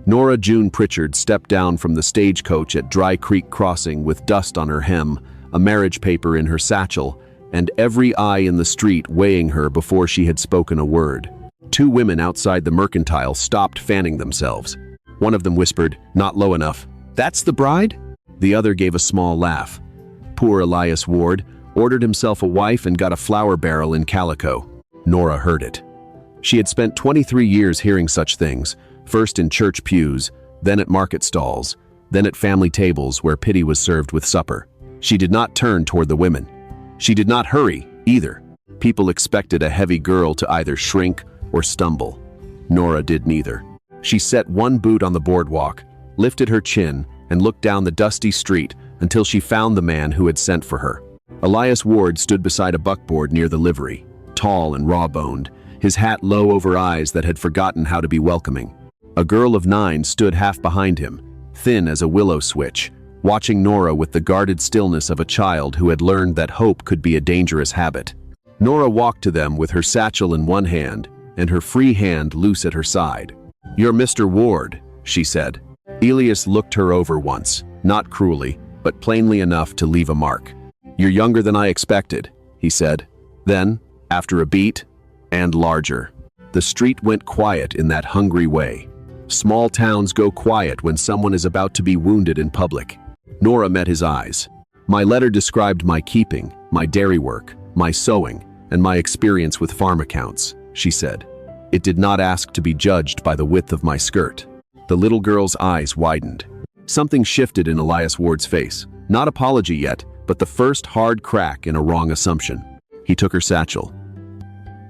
Nora June Pritchard stepped down from the stagecoach at Dry Creek Crossing with dust on her hem, a marriage paper in her satchel, and every eye in the street weighing her before she had spoken a word. Two women outside the Mercantile stopped fanning themselves. One of them whispered, not low enough, "That's the bride?" The other gave a small laugh. Poor Elias Ward ordered himself a wife and got a flour barrel in calico. Nora heard it. She had spent 23 years hearing such things, first in church pews, then at market stalls, then at family tables where pity was served with supper. She did not turn toward the women. She did not hurry, either. People expected a heavy girl to either shrink or stumble. Nora did neither. She set one boot on the boardwalk, lifted her chin, and looked down the dusty street until she found the man who had sent for her. Elias Ward stood beside a buckboard near the livery, tall and raw-boned, his hat low over eyes that had forgotten how to be welcoming. A girl of 9 stood half behind him, thin as a willow switch, watching Nora with the guarded stillness of a child who had learned that hope could be a dangerous habit. Nora walked to them with her satchel in one hand and her free hand loose at her side. "You're Mr. Ward," she said. Elias looked her over once, not cruelly, but plainly enough to leave a mark. "You're younger than I expected," he said. Then, after a beat, and larger. The street went quiet in that hungry way. Small towns go quiet when someone is about to be wounded in public. Nora met his eyes. "My letter described my keeping, my dairy work, my sewing, and my experience with farm accounts," she said. "It did not ask to be judged by the width of my skirt." The little girl's eyes widened. Something shifted in Elias Ward's face. Not apology yet, but the first hard crack in a wrong assumption. He took her satchel.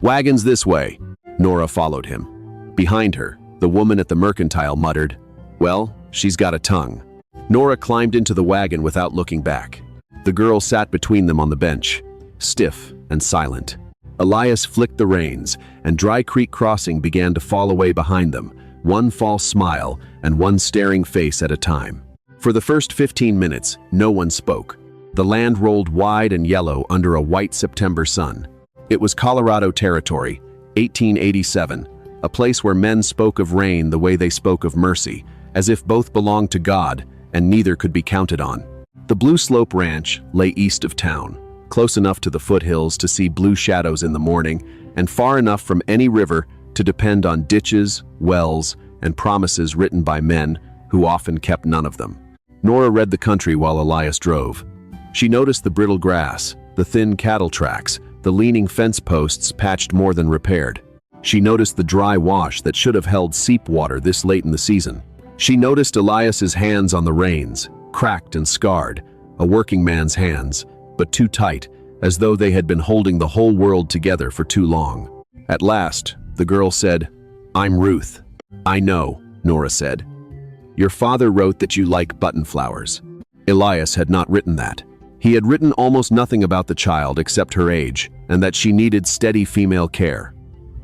"Wagons this way." Nora followed him. Behind her, the woman at the Mercantile muttered, "Well, she's got a tongue." Nora climbed into the wagon without looking back. The girl sat between them on the bench, stiff and silent. Elias flicked the reins, and Dry Creek Crossing began to fall away behind them, one false smile and one staring face at a time. For the first 15 minutes, no one spoke. The land rolled wide and yellow under a white September sun. It was Colorado territory, 1887, a place where men spoke of rain the way they spoke of mercy, as if both belonged to God and neither could be counted on. The Blue Slope Ranch lay east of town, close enough to the foothills to see blue shadows in the morning, and far enough from any river to depend on ditches, wells, and promises written by men who often kept none of them. Nora read the country while Elias drove. She noticed the brittle grass, the thin cattle tracks, the leaning fence posts patched more than repaired. She noticed the dry wash that should have held seep water this late in the season. She noticed Elias's hands on the reins, cracked and scarred, a working man's hands, but too tight, as though they had been holding the whole world together for too long. At last, the girl said, "I'm Ruth." "I know," Nora said. "Your father wrote that you like button flowers." Elias had not written that. He had written almost nothing about the child except her age, and that she needed steady female care.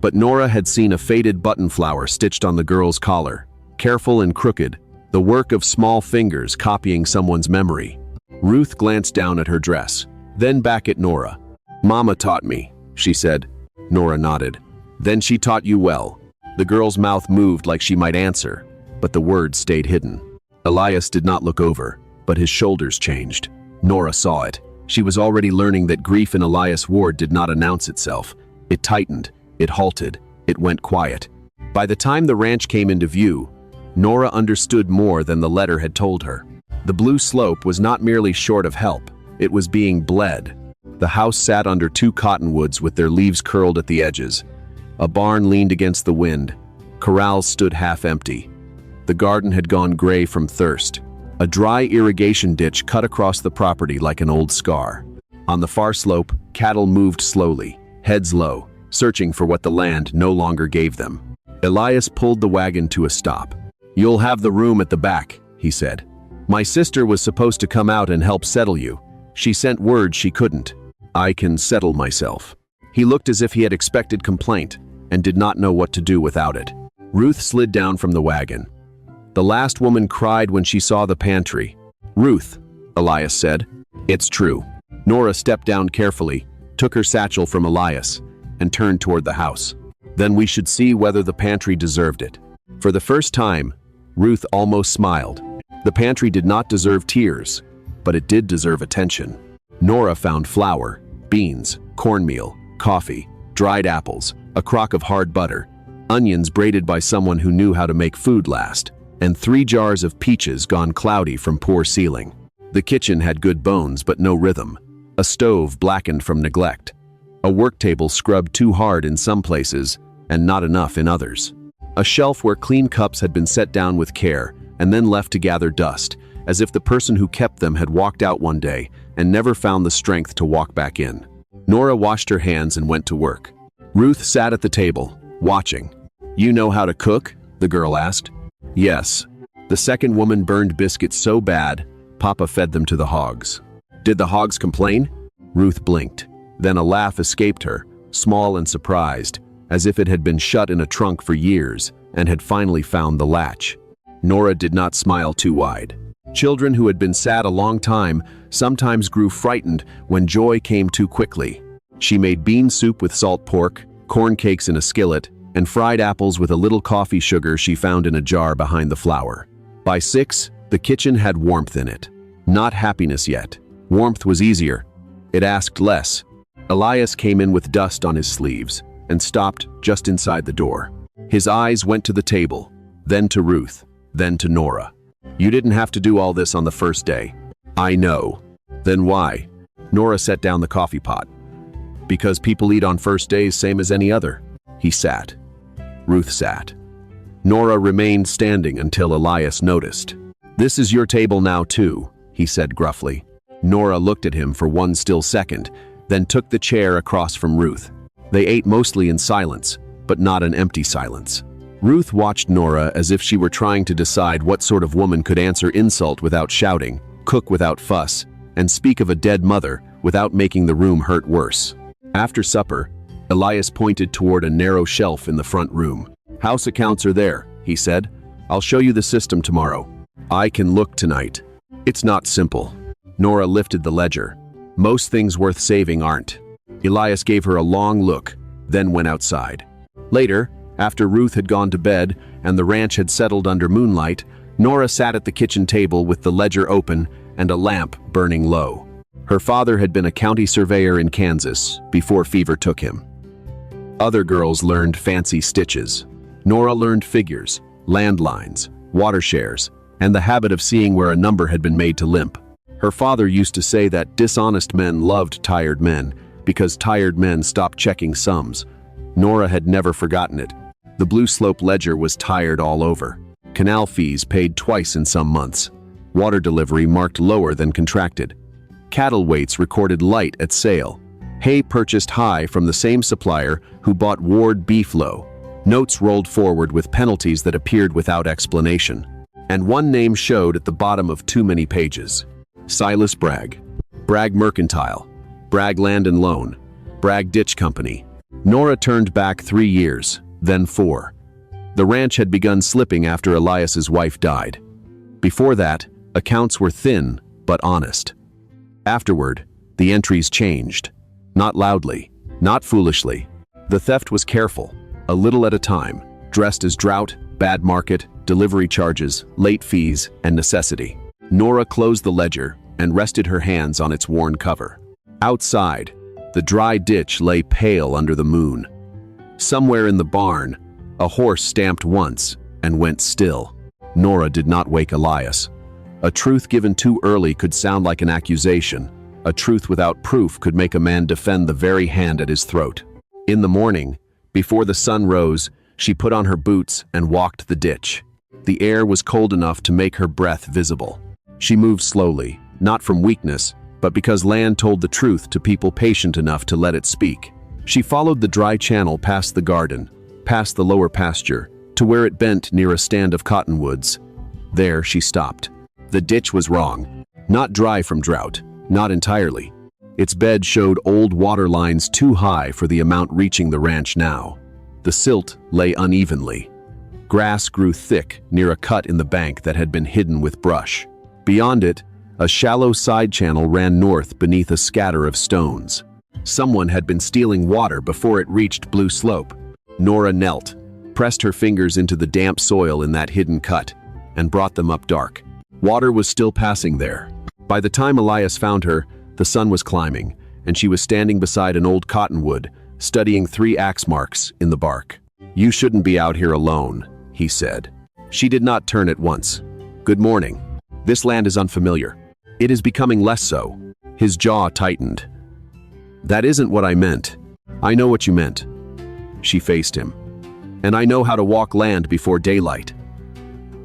But Nora had seen a faded button flower stitched on the girl's collar, careful and crooked, the work of small fingers copying someone's memory. Ruth glanced down at her dress, then back at Nora. "Mama taught me," she said. Nora nodded. "Then she taught you well." The girl's mouth moved like she might answer, but the words stayed hidden. Elias did not look over, but his shoulders changed. Nora saw it. She was already learning that grief in Elias Ward did not announce itself. It tightened, it halted, it went quiet. By the time the ranch came into view, Nora understood more than the letter had told her. The blue slope was not merely short of help, it was being bled. The house sat under 2 cottonwoods with their leaves curled at the edges. A barn leaned against the wind. Corrals stood half empty. The garden had gone gray from thirst. A dry irrigation ditch cut across the property like an old scar. On the far slope, cattle moved slowly, heads low, searching for what the land no longer gave them. Elias pulled the wagon to a stop. "You'll have the room at the back," he said. "My sister was supposed to come out and help settle you. She sent word she couldn't." "I can settle myself." He looked as if he had expected complaint and did not know what to do without it. Ruth slid down from the wagon. The last woman cried when she saw the pantry. "Ruth," Elias said. "It's true." Nora stepped down carefully, took her satchel from Elias, and turned toward the house. "Then we should see whether the pantry deserved it." For the first time, Ruth almost smiled. The pantry did not deserve tears, but it did deserve attention. Nora found flour, beans, cornmeal, coffee, dried apples, a crock of hard butter, onions braided by someone who knew how to make food last, and 3 jars of peaches gone cloudy from poor sealing. The kitchen had good bones but no rhythm, a stove blackened from neglect, a work table scrubbed too hard in some places and not enough in others, a shelf where clean cups had been set down with care and then left to gather dust, as if the person who kept them had walked out one day and never found the strength to walk back in. Nora washed her hands and went to work. Ruth sat at the table, watching. "You know how to cook?" the girl asked. "Yes." The second woman burned biscuits so bad, Papa fed them to the hogs. "Did the hogs complain?" Ruth blinked. Then a laugh escaped her, small and surprised, as if it had been shut in a trunk for years and had finally found the latch. Nora did not smile too wide. Children who had been sad a long time sometimes grew frightened when joy came too quickly. She made bean soup with salt pork, corn cakes in a skillet, and fried apples with a little coffee sugar she found in a jar behind the flour. By 6, the kitchen had warmth in it. Not happiness yet. Warmth was easier. It asked less. Elias came in with dust on his sleeves and stopped just inside the door. His eyes went to the table, then to Ruth, then to Nora. "You didn't have to do all this on the first day." "I know." "Then why?" Nora set down the coffee pot. "Because people eat on first days same as any other." He sat. Ruth sat. Nora remained standing until Elias noticed. "This is your table now too," he said gruffly. Nora looked at him for one still second, then took the chair across from Ruth. They ate mostly in silence, but not an empty silence. Ruth watched Nora as if she were trying to decide what sort of woman could answer insult without shouting, cook without fuss, and speak of a dead mother without making the room hurt worse. After supper, Elias pointed toward a narrow shelf in the front room. "House accounts are there," he said. "I'll show you the system tomorrow." "I can look tonight." "It's not simple." Nora lifted the ledger. "Most things worth saving aren't." Elias gave her a long look, then went outside. Later, after Ruth had gone to bed and the ranch had settled under moonlight, Nora sat at the kitchen table with the ledger open and a lamp burning low. Her father had been a county surveyor in Kansas before fever took him. Other girls learned fancy stitches. Nora learned figures, landlines, water shares, and the habit of seeing where a number had been made to limp. Her father used to say that dishonest men loved tired men because tired men stopped checking sums. Nora had never forgotten it. The Blue Slope ledger was tired all over. Canal fees paid twice in some months. Water delivery marked lower than contracted. Cattle weights recorded light at sale. Hay purchased high from the same supplier who bought Ward beef low. Notes rolled forward with penalties that appeared without explanation. And one name showed at the bottom of too many pages. Silas Bragg. Bragg Mercantile. Bragg Land and Loan. Bragg Ditch Company. Nora turned back 3 years, then 4. The ranch had begun slipping after Elias's wife died. Before that, accounts were thin but honest. Afterward, the entries changed. Not loudly, not foolishly. The theft was careful, a little at a time, dressed as drought, bad market, delivery charges, late fees, and necessity. Nora closed the ledger and rested her hands on its worn cover. Outside, the dry ditch lay pale under the moon. Somewhere in the barn, a horse stamped once and went still. Nora did not wake Elias. A truth given too early could sound like an accusation. A truth without proof could make a man defend the very hand at his throat. In the morning, before the sun rose, she put on her boots and walked the ditch. The air was cold enough to make her breath visible. She moved slowly, not from weakness, but because land told the truth to people patient enough to let it speak. She followed the dry channel past the garden, past the lower pasture, to where it bent near a stand of cottonwoods. There she stopped. The ditch was wrong. Not dry from drought, not entirely. Its bed showed old water lines too high for the amount reaching the ranch now. The silt lay unevenly. Grass grew thick near a cut in the bank that had been hidden with brush. Beyond it, a shallow side channel ran north beneath a scatter of stones. Someone had been stealing water before it reached Blue Slope. Nora knelt, pressed her fingers into the damp soil in that hidden cut, and brought them up dark. Water was still passing there. By the time Elias found her, the sun was climbing, and she was standing beside an old cottonwood, studying 3 axe marks in the bark. "You shouldn't be out here alone," he said. She did not turn at once. "Good morning. This land is unfamiliar. It is becoming less so." His jaw tightened. "That isn't what I meant." "I know what you meant." She faced him. "And I know how to walk land before daylight.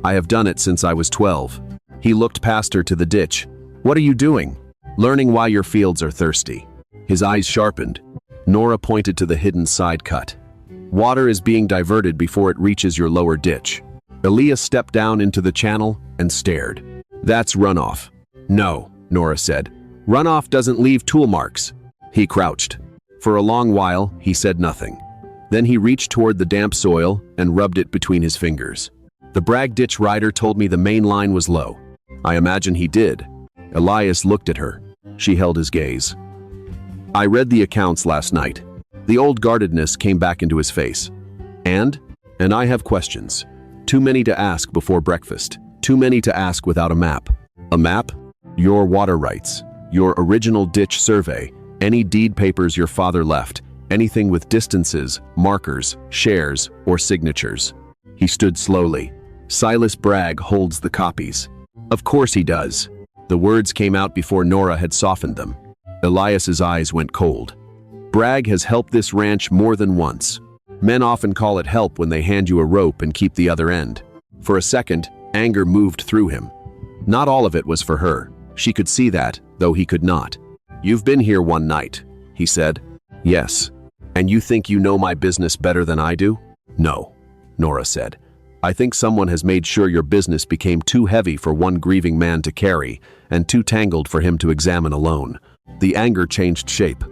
I have done it since I was 12. He looked past her to the ditch. "What are you doing?" "Learning why your fields are thirsty." His eyes sharpened. Nora pointed to the hidden side cut. "Water is being diverted before it reaches your lower ditch." Elias stepped down into the channel and stared. "That's runoff." "No," Nora said. "Runoff doesn't leave tool marks." He crouched. For a long while, he said nothing. Then he reached toward the damp soil and rubbed it between his fingers. "The Bragg ditch rider told me the main line was low." "I imagine he did." Elias looked at her. She held his gaze. "I read the accounts last night." The old guardedness came back into his face. And I have questions. Too many to ask before breakfast. Too many to ask without a map." "A map?" "Your water rights. Your original ditch survey. Any deed papers your father left. Anything with distances, markers, shares, or signatures." He stood slowly. "Silas Bragg holds the copies." "Of course he does." The words came out before Nora had softened them. Elias's eyes went cold. "Bragg has helped this ranch more than once. Men often call it help when they hand you a rope and keep the other end." For a second, anger moved through him. Not all of it was for her. She could see that, though he could not. "You've been here one night," he said. "Yes. And you think you know my business better than I do?" "No," Nora said. "I think someone has made sure your business became too heavy for one grieving man to carry, and too tangled for him to examine alone." The anger changed shape.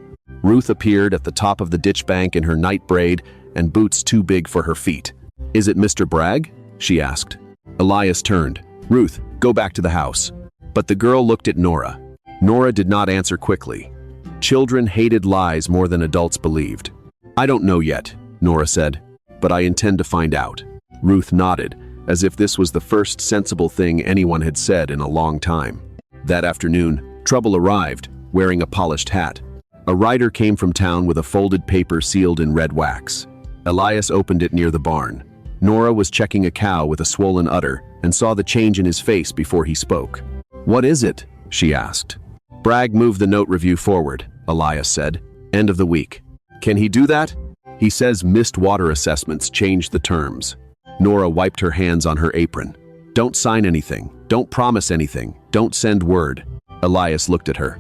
Ruth appeared at the top of the ditch bank in her night braid and boots too big for her feet. "Is it Mr. Bragg?" she asked. Elias turned. "Ruth, go back to the house." But the girl looked at Nora. Nora did not answer quickly. Children hated lies more than adults believed. "I don't know yet," Nora said, "but I intend to find out." Ruth nodded, as if this was the first sensible thing anyone had said in a long time. That afternoon, trouble arrived, wearing a polished hat. A rider came from town with a folded paper sealed in red wax. Elias opened it near the barn. Nora was checking a cow with a swollen udder and saw the change in his face before he spoke. "What is it?" she asked. "Bragg moved the note review forward," Elias said. "End of the week." "Can he do that?" "He says missed water assessments changed the terms." Nora wiped her hands on her apron. "Don't sign anything. Don't promise anything. Don't send word." Elias looked at her.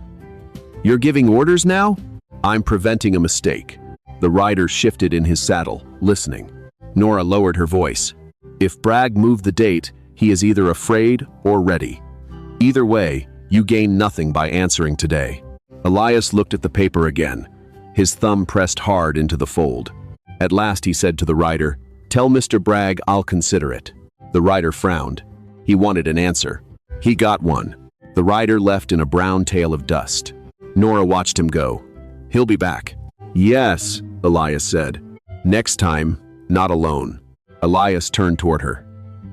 "You're giving orders now?" "I'm preventing a mistake." The rider shifted in his saddle, listening. Nora lowered her voice. "If Bragg moved the date, he is either afraid or ready. Either way, you gain nothing by answering today." Elias looked at the paper again. His thumb pressed hard into the fold. At last he said to the rider, "Tell Mr. Bragg I'll consider it." The rider frowned. He wanted an answer. He got one. The rider left in a brown tail of dust. Nora watched him go. "He'll be back." "Yes," Elias said. "Next time, not alone." Elias turned toward her.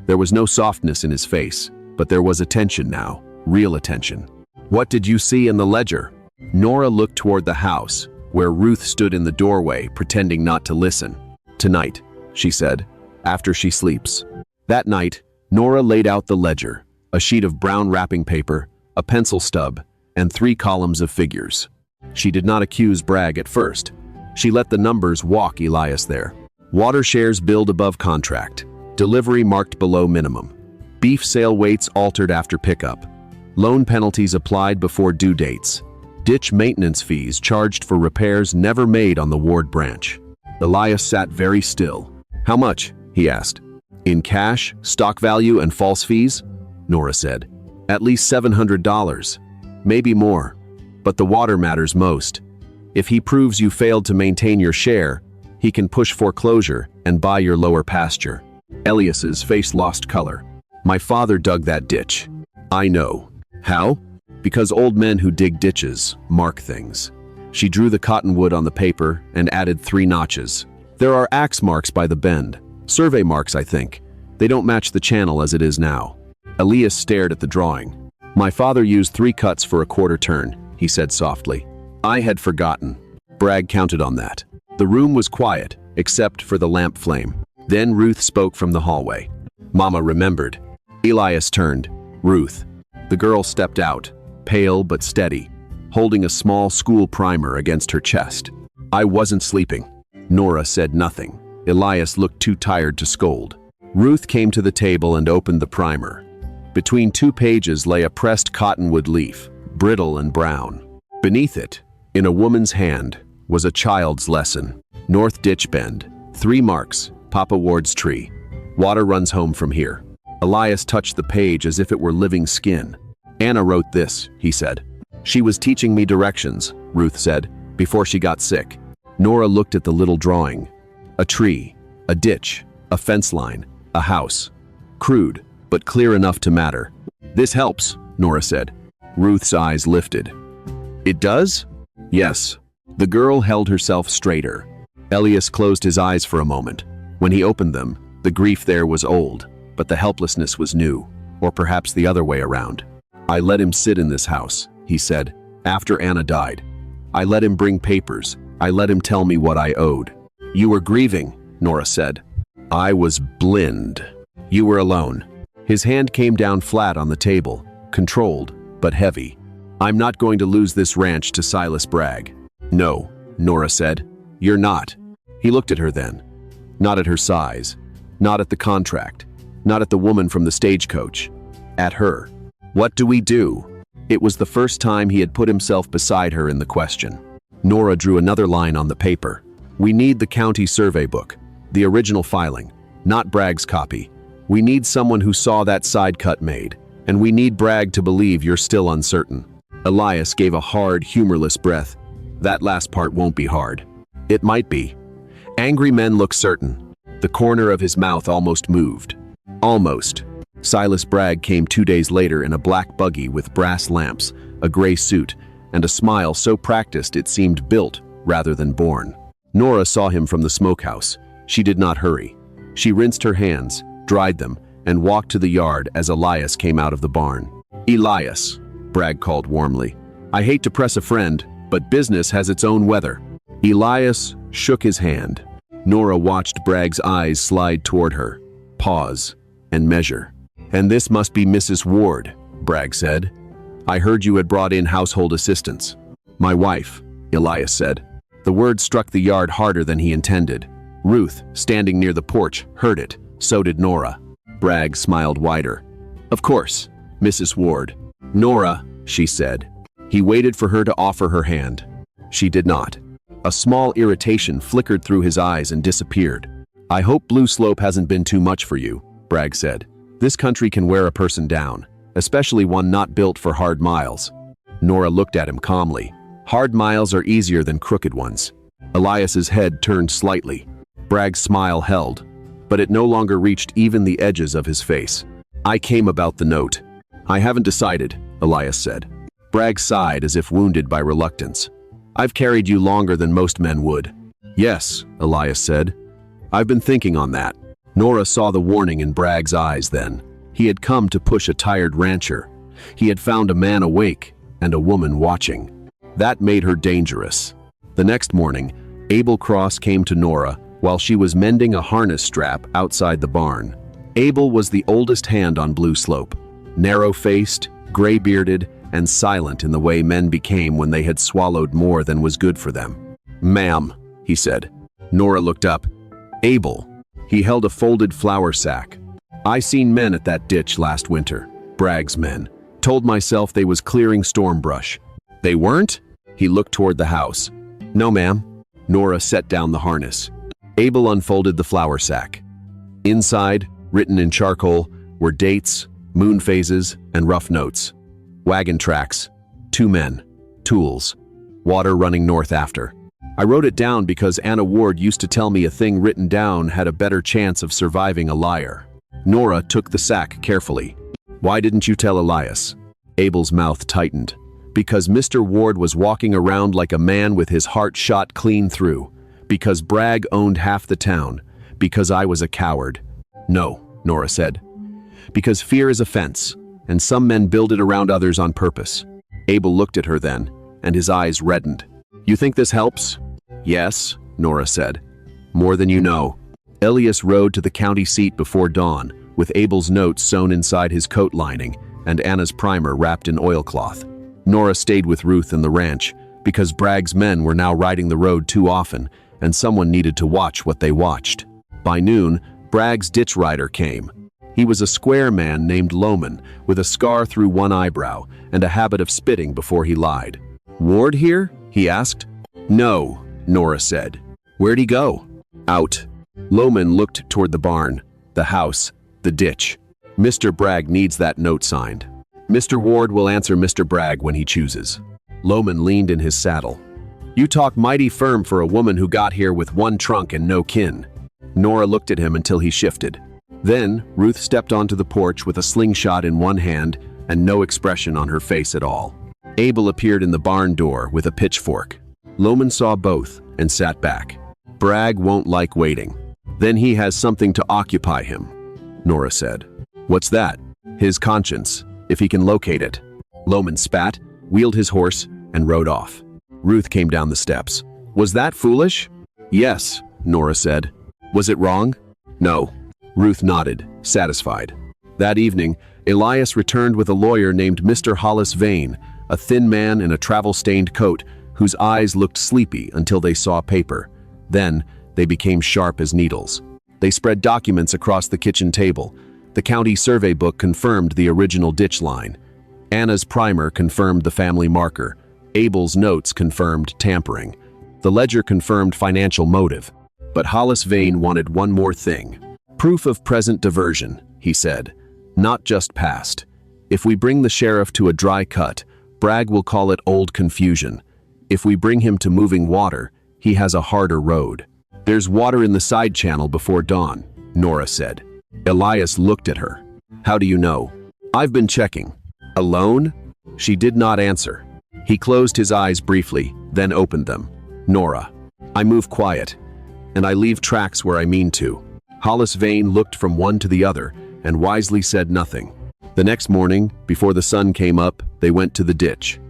There was no softness in his face, but there was attention now, real attention. "What did you see in the ledger?" Nora looked toward the house, where Ruth stood in the doorway, pretending not to listen. "Tonight," she said, "after she sleeps." That night, Nora laid out the ledger, a sheet of brown wrapping paper, a pencil stub, and 3 columns of figures. She did not accuse Bragg at first. She let the numbers walk Elias there. Water shares billed above contract. Delivery marked below minimum. Beef sale weights altered after pickup. Loan penalties applied before due dates. Ditch maintenance fees charged for repairs never made on the Ward branch. Elias sat very still. "How much?" he asked. "In cash, stock value, and false fees?" Nora said. "At least $700. Maybe more. But the water matters most. If he proves you failed to maintain your share, he can push foreclosure and buy your lower pasture." Elias's face lost color. "My father dug that ditch." "I know." "How?" "Because old men who dig ditches mark things." She drew the cottonwood on the paper and added 3 notches. "There are axe marks by the bend. Survey marks, I think. They don't match the channel as it is now. Elias stared at the drawing. My father used 3 cuts for a quarter turn, he said softly. I had forgotten. Bragg counted on that. The room was quiet, except for the lamp flame. Then Ruth spoke from the hallway. Mama remembered. Elias turned. Ruth. The girl stepped out, pale but steady, holding a small school primer against her chest. I wasn't sleeping. Nora said nothing. Elias looked too tired to scold. Ruth came to the table and opened the primer. Between 2 pages lay a pressed cottonwood leaf, brittle and brown. Beneath it, in a woman's hand, was a child's lesson. North Ditch Bend. 3 marks. Papa Ward's tree. Water runs home from here. Elias touched the page as if it were living skin. Anna wrote this, he said. She was teaching me directions, Ruth said, before she got sick. Nora looked at the little drawing. A tree, a ditch, a fence line, a house. Crude, but clear enough to matter. This helps, Nora said. Ruth's eyes lifted. It does? Yes. The girl held herself straighter. Elias closed his eyes for a moment. When he opened them, the grief there was old, but the helplessness was new, or perhaps the other way around. I let him sit in this house, he said, after Anna died. I let him bring papers. I let him tell me what I owed. You were grieving, Nora said. I was blind. You were alone. His hand came down flat on the table, controlled, but heavy. I'm not going to lose this ranch to Silas Bragg. No, Nora said. You're not. He looked at her then. Not at her size. Not at the contract. Not at the woman from the stagecoach. At her. What do we do? It was the first time he had put himself beside her in the question. Nora drew another line on the paper. We need the county survey book, the original filing, not Bragg's copy. We need someone who saw that side cut made, and we need Bragg to believe you're still uncertain. Elias gave a hard, humorless breath. That last part won't be hard. It might be. Angry men look certain. The corner of his mouth almost moved. Almost. Silas Bragg came 2 days later in a black buggy with brass lamps, a gray suit, and a smile so practiced it seemed built rather than born. Nora saw him from the smokehouse. She did not hurry. She rinsed her hands, dried them, and walked to the yard as Elias came out of the barn. Elias, Bragg called warmly. I hate to press a friend, but business has its own weather. Elias shook his hand. Nora watched Bragg's eyes slide toward her, pause, and measure. And this must be Mrs. Ward, Bragg said. I heard you had brought in household assistants. My wife, Elias said. The word struck the yard harder than he intended. Ruth, standing near the porch, heard it. So did Nora. Bragg smiled wider. Of course, Mrs. Ward. Nora, she said. He waited for her to offer her hand. She did not. A small irritation flickered through his eyes and disappeared. I hope Blue Slope hasn't been too much for you, Bragg said. This country can wear a person down, especially one not built for hard miles. Nora looked at him calmly. Hard miles are easier than crooked ones. Elias's head turned slightly. Bragg's smile held, but it no longer reached even the edges of his face. I came about the note. I haven't decided, Elias said. Bragg sighed as if wounded by reluctance. I've carried you longer than most men would. Yes, Elias said. I've been thinking on that. Nora saw the warning in Bragg's eyes then. He had come to push a tired rancher. He had found a man awake and a woman watching. That made her dangerous. The next morning, Abel Cross came to Nora while she was mending a harness strap outside the barn. Abel was the oldest hand on Blue Slope, narrow-faced, gray-bearded, and silent in the way men became when they had swallowed more than was good for them. Ma'am, he said. Nora looked up. Abel. He held a folded flour sack. I seen men at that ditch last winter, Bragg's men. Told myself they was clearing storm brush. They weren't? He looked toward the house. No, ma'am. Nora set down the harness. Abel unfolded the flour sack. Inside, written in charcoal, were dates, moon phases, and rough notes. Wagon tracks, 2 men, tools, water running north after. I wrote it down because Anna Ward used to tell me a thing written down had a better chance of surviving a liar. Nora took the sack carefully. Why didn't you tell Elias? Abel's mouth tightened. Because Mr. Ward was walking around like a man with his heart shot clean through. Because Bragg owned half the town. Because I was a coward. No, Nora said. Because fear is a fence, and some men build it around others on purpose. Abel looked at her then, and his eyes reddened. You think this helps? Yes, Nora said. More than you know. Elias rode to the county seat before dawn, with Abel's notes sewn inside his coat lining and Anna's primer wrapped in oilcloth. Nora stayed with Ruth in the ranch, because Bragg's men were now riding the road too often, and someone needed to watch what they watched. By noon, Bragg's ditch rider came. He was a square man named Loman, with a scar through one eyebrow and a habit of spitting before he lied. Ward here? He asked. No, Nora said. Where'd he go? Out. Loman looked toward the barn, the house, the ditch. Mr. Bragg needs that note signed. Mr. Ward will answer Mr. Bragg when he chooses. Loman leaned in his saddle. You talk mighty firm for a woman who got here with one trunk and no kin. Nora looked at him until he shifted. Then Ruth stepped onto the porch with a slingshot in one hand and no expression on her face at all. Abel appeared in the barn door with a pitchfork. Loman saw both and sat back. Bragg won't like waiting. Then he has something to occupy him, Nora said. What's that? His conscience, if he can locate it. Loman spat, wheeled his horse, and rode off. Ruth came down the steps. Was that foolish? Yes, Nora said. Was it wrong? No. Ruth nodded, satisfied. That evening, Elias returned with a lawyer named Mr. Hollis Vane, a thin man in a travel-stained coat whose eyes looked sleepy until they saw paper. Then, they became sharp as needles. They spread documents across the kitchen table. The county survey book confirmed the original ditch line. Anna's primer confirmed the family marker. Abel's notes confirmed tampering. The ledger confirmed financial motive. But Hollis Vane wanted one more thing. Proof of present diversion, he said. Not just past. If we bring the sheriff to a dry cut, Bragg will call it old confusion. If we bring him to moving water, he has a harder road. There's water in the side channel before dawn, Nora said. Elias looked at her. How do you know? I've been checking. Alone? She did not answer. He closed his eyes briefly, then opened them. Nora, I move quiet, and I leave tracks where I mean to. Hollis Vane looked from one to the other and wisely said nothing. The next morning, before the sun came up, they went to the ditch.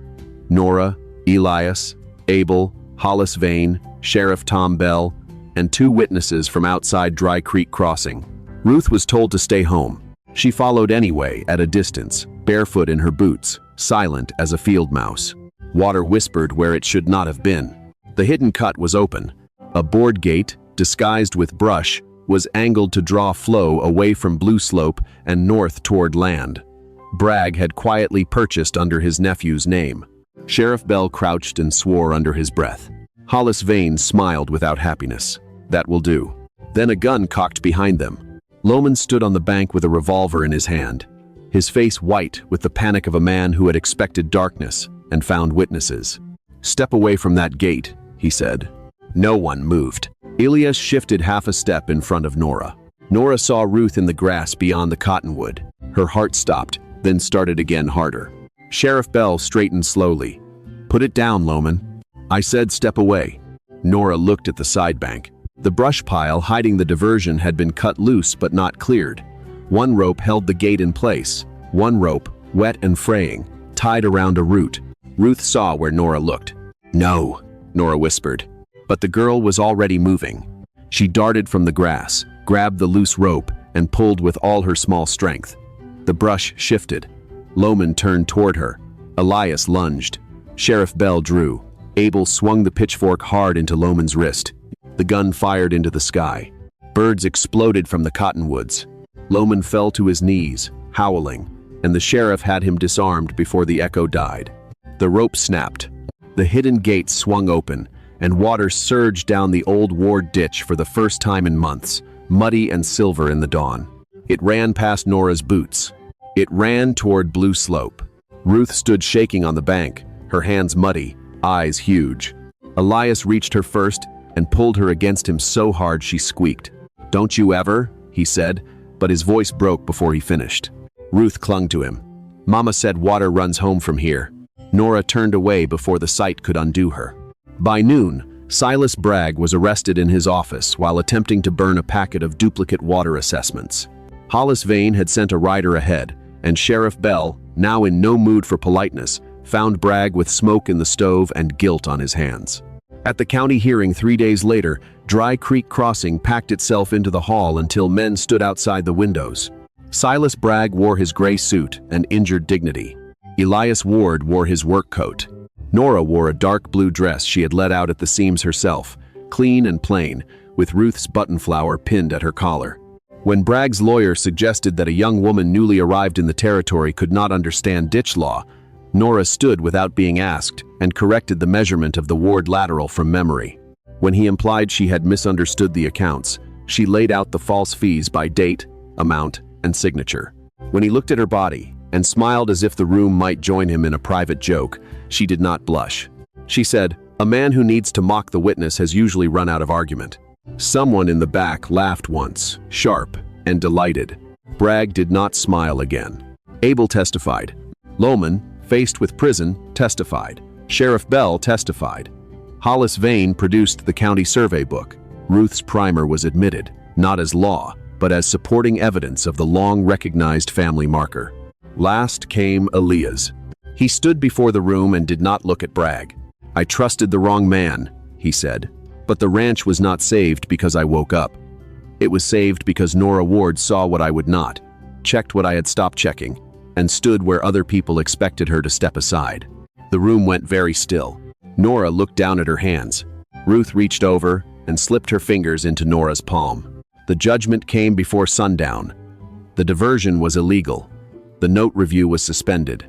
Nora, Elias, Abel, Hollis Vane, Sheriff Tom Bell, and 2 witnesses from outside Dry Creek Crossing. Ruth was told to stay home. She followed anyway, at a distance, barefoot in her boots, silent as a field mouse. Water whispered where it should not have been. The hidden cut was open. A board gate, disguised with brush, was angled to draw flow away from Blue Slope and north toward land. Bragg had quietly purchased under his nephew's name. Sheriff Bell crouched and swore under his breath. Hollis Vane smiled without happiness. That will do. Then a gun cocked behind them. Loman stood on the bank with a revolver in his hand, his face white with the panic of a man who had expected darkness and found witnesses. Step away from that gate, he said. No one moved. Elias shifted half a step in front of Nora. Nora saw Ruth in the grass beyond the cottonwood. Her heart stopped, then started again harder. Sheriff Bell straightened slowly. Put it down, Loman. I said step away. Nora looked at the side bank. The brush pile hiding the diversion had been cut loose but not cleared. One rope held the gate in place. One rope, wet and fraying, tied around a root. Ruth saw where Nora looked. No, Nora whispered. But the girl was already moving. She darted from the grass, grabbed the loose rope, and pulled with all her small strength. The brush shifted. Loman turned toward her. Elias lunged. Sheriff Bell drew. Abel swung the pitchfork hard into Loman's wrist. The gun fired into the sky. Birds exploded from the cottonwoods. Loman fell to his knees, howling, and the sheriff had him disarmed before the echo died. The rope snapped. The hidden gate swung open, and water surged down the old Ward ditch for the first time in months, muddy and silver in the dawn. It ran past Nora's boots. It ran toward Blue Slope. Ruth stood shaking on the bank, her hands muddy, eyes huge. Elias reached her first and pulled her against him so hard she squeaked. Don't you ever, he said, but his voice broke before he finished. Ruth clung to him. Mama said water runs home from here. Nora turned away before the sight could undo her. By noon, Silas Bragg was arrested in his office while attempting to burn a packet of duplicate water assessments. Hollis Vane had sent a rider ahead, and Sheriff Bell, now in no mood for politeness, found Bragg with smoke in the stove and guilt on his hands. At the county hearing 3 days later, Dry Creek Crossing packed itself into the hall until men stood outside the windows. Silas Bragg wore his gray suit and injured dignity. Elias Ward wore his work coat. Nora wore a dark blue dress she had let out at the seams herself, clean and plain, with Ruth's button flower pinned at her collar. When Bragg's lawyer suggested that a young woman newly arrived in the territory could not understand ditch law, Nora stood without being asked and corrected the measurement of the Ward lateral from memory. When he implied she had misunderstood the accounts, she laid out the false fees by date, amount, and signature. When he looked at her body and smiled as if the room might join him in a private joke, she did not blush. She said, "A man who needs to mock the witness has usually run out of argument." Someone in the back laughed once, sharp and delighted. Bragg did not smile again. Abel testified. Lohman, faced with prison, testified. Sheriff Bell testified. Hollis Vane produced the county survey book. Ruth's primer was admitted, not as law, but as supporting evidence of the long-recognized family marker. Last came Elias. He stood before the room and did not look at Bragg. "I trusted the wrong man," he said. "But the ranch was not saved because I woke up. It was saved because Nora Ward saw what I would not, checked what I had stopped checking, and stood where other people expected her to step aside." The room went very still. Nora looked down at her hands. Ruth reached over and slipped her fingers into Nora's palm. The judgment came before sundown. The diversion was illegal. The note review was suspended.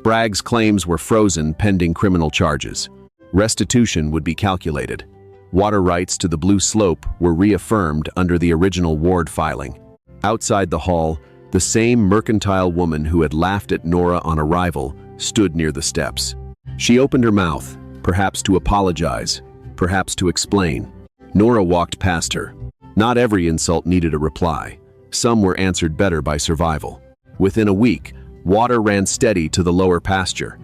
Bragg's claims were frozen pending criminal charges. Restitution would be calculated. Water rights to the Blue Slope were reaffirmed under the original Ward filing. Outside the hall, the same mercantile woman who had laughed at Nora on arrival stood near the steps. She opened her mouth, perhaps to apologize, perhaps to explain. Nora walked past her. Not every insult needed a reply. Some were answered better by survival. Within a week, water ran steady to the lower pasture.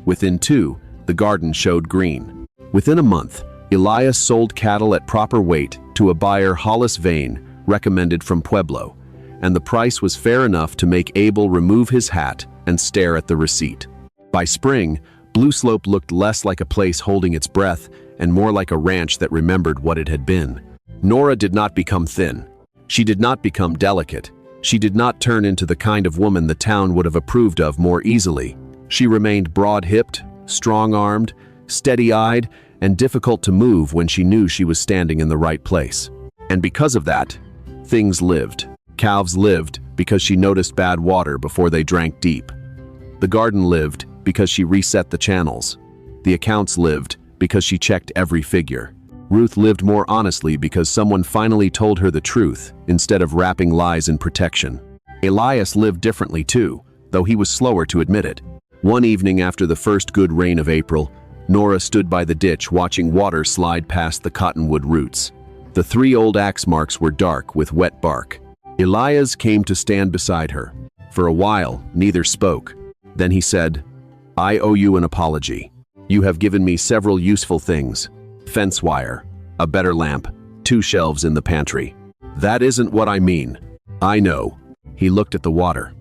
Within 2, the garden showed green. Within a month, Elias sold cattle at proper weight to a buyer Hollis Vane, recommended from Pueblo, and the price was fair enough to make Abel remove his hat and stare at the receipt. By spring, Blue Slope looked less like a place holding its breath and more like a ranch that remembered what it had been. Nora did not become thin. She did not become delicate. She did not turn into the kind of woman the town would have approved of more easily. She remained broad-hipped, strong-armed, steady-eyed, and difficult to move when she knew she was standing in the right place. And because of that, things lived. Calves lived because she noticed bad water before they drank deep. The garden lived because she reset the channels. The accounts lived because she checked every figure. Ruth lived more honestly because someone finally told her the truth instead of wrapping lies in protection. Elias lived differently too, though he was slower to admit it. One evening after the first good rain of April, Nora stood by the ditch watching water slide past the cottonwood roots. The 3 old axe marks were dark with wet bark. Elias came to stand beside her. For a while, neither spoke. Then he said, "I owe you an apology. You have given me several useful things. Fence wire, a better lamp, 2 shelves in the pantry. That isn't what I mean. I know." He looked at the water.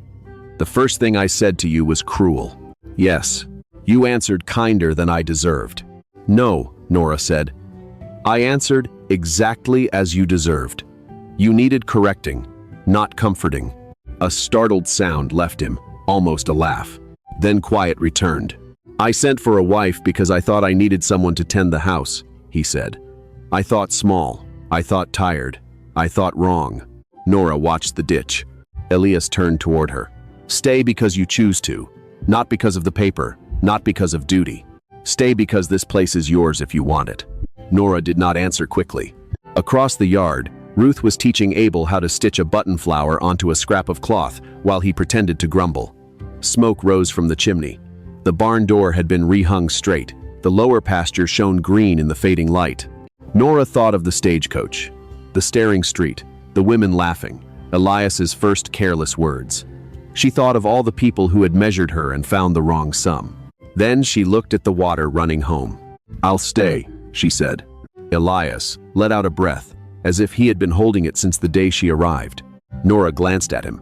"The first thing I said to you was cruel. Yes, you answered kinder than I deserved." "No," Nora said. "I answered exactly as you deserved. You needed correcting, not comforting." A startled sound left him, almost a laugh. Then quiet returned. "I sent for a wife because I thought I needed someone to tend the house," he said. "I thought small. I thought tired. I thought wrong." Nora watched the ditch. Elias turned toward her. "Stay because you choose to. Not because of the paper. Not because of duty. Stay because this place is yours if you want it." Nora did not answer quickly. Across the yard, Ruth was teaching Abel how to stitch a button flower onto a scrap of cloth while he pretended to grumble. Smoke rose from the chimney. The barn door had been rehung straight. The lower pasture shone green in the fading light. Nora thought of the stagecoach, the staring street, the women laughing, Elias's first careless words. She thought of all the people who had measured her and found the wrong sum. Then she looked at the water running home. "I'll stay," she said. Elias let out a breath, as if he had been holding it since the day she arrived. Nora glanced at him.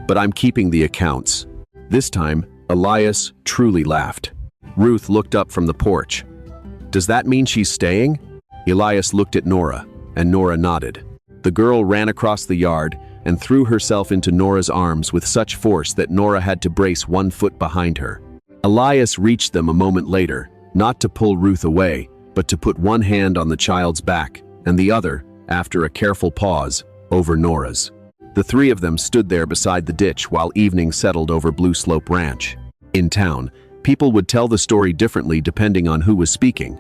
But I'm keeping the accounts. This time, Elias truly laughed. Ruth looked up from the porch. Does that mean she's staying? Elias looked at Nora, and Nora nodded. The girl ran across the yard and threw herself into Nora's arms with such force that Nora had to brace 1 foot behind her. Elias reached them a moment later, not to pull Ruth away, but to put one hand on the child's back, and the other, after a careful pause, over Nora's. The three of them stood there beside the ditch while evening settled over Blue Slope Ranch. In town, people would tell the story differently depending on who was speaking.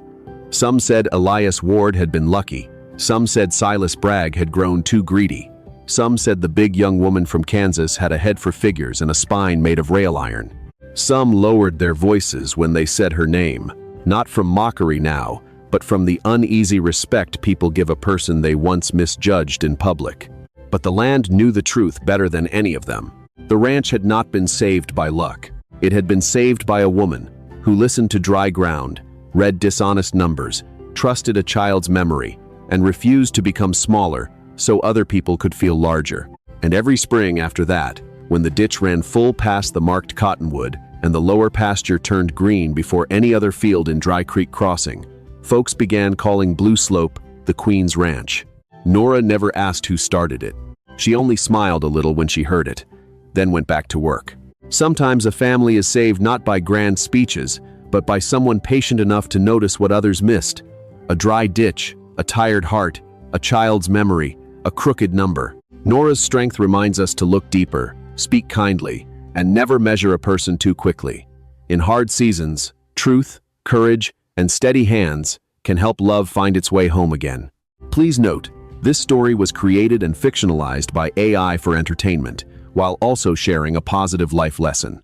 Some said Elias Ward had been lucky. Some said Silas Bragg had grown too greedy. Some said the big young woman from Kansas had a head for figures and a spine made of rail iron. Some lowered their voices when they said her name, not from mockery now, but from the uneasy respect people give a person they once misjudged in public. But the land knew the truth better than any of them. The ranch had not been saved by luck. It had been saved by a woman who listened to dry ground, read dishonest numbers, trusted a child's memory, and refused to become smaller so other people could feel larger. And every spring after that, when the ditch ran full past the marked cottonwood and the lower pasture turned green before any other field in Dry Creek Crossing, folks began calling Blue Slope the Queen's Ranch. Nora never asked who started it. She only smiled a little when she heard it, then went back to work. Sometimes a family is saved not by grand speeches, but by someone patient enough to notice what others missed. A dry ditch, a tired heart, a child's memory, a crooked number. Nora's strength reminds us to look deeper, speak kindly, and never measure a person too quickly. In hard seasons, truth, courage, and steady hands can help love find its way home again. Please note, this story was created and fictionalized by AI for entertainment, while also sharing a positive life lesson.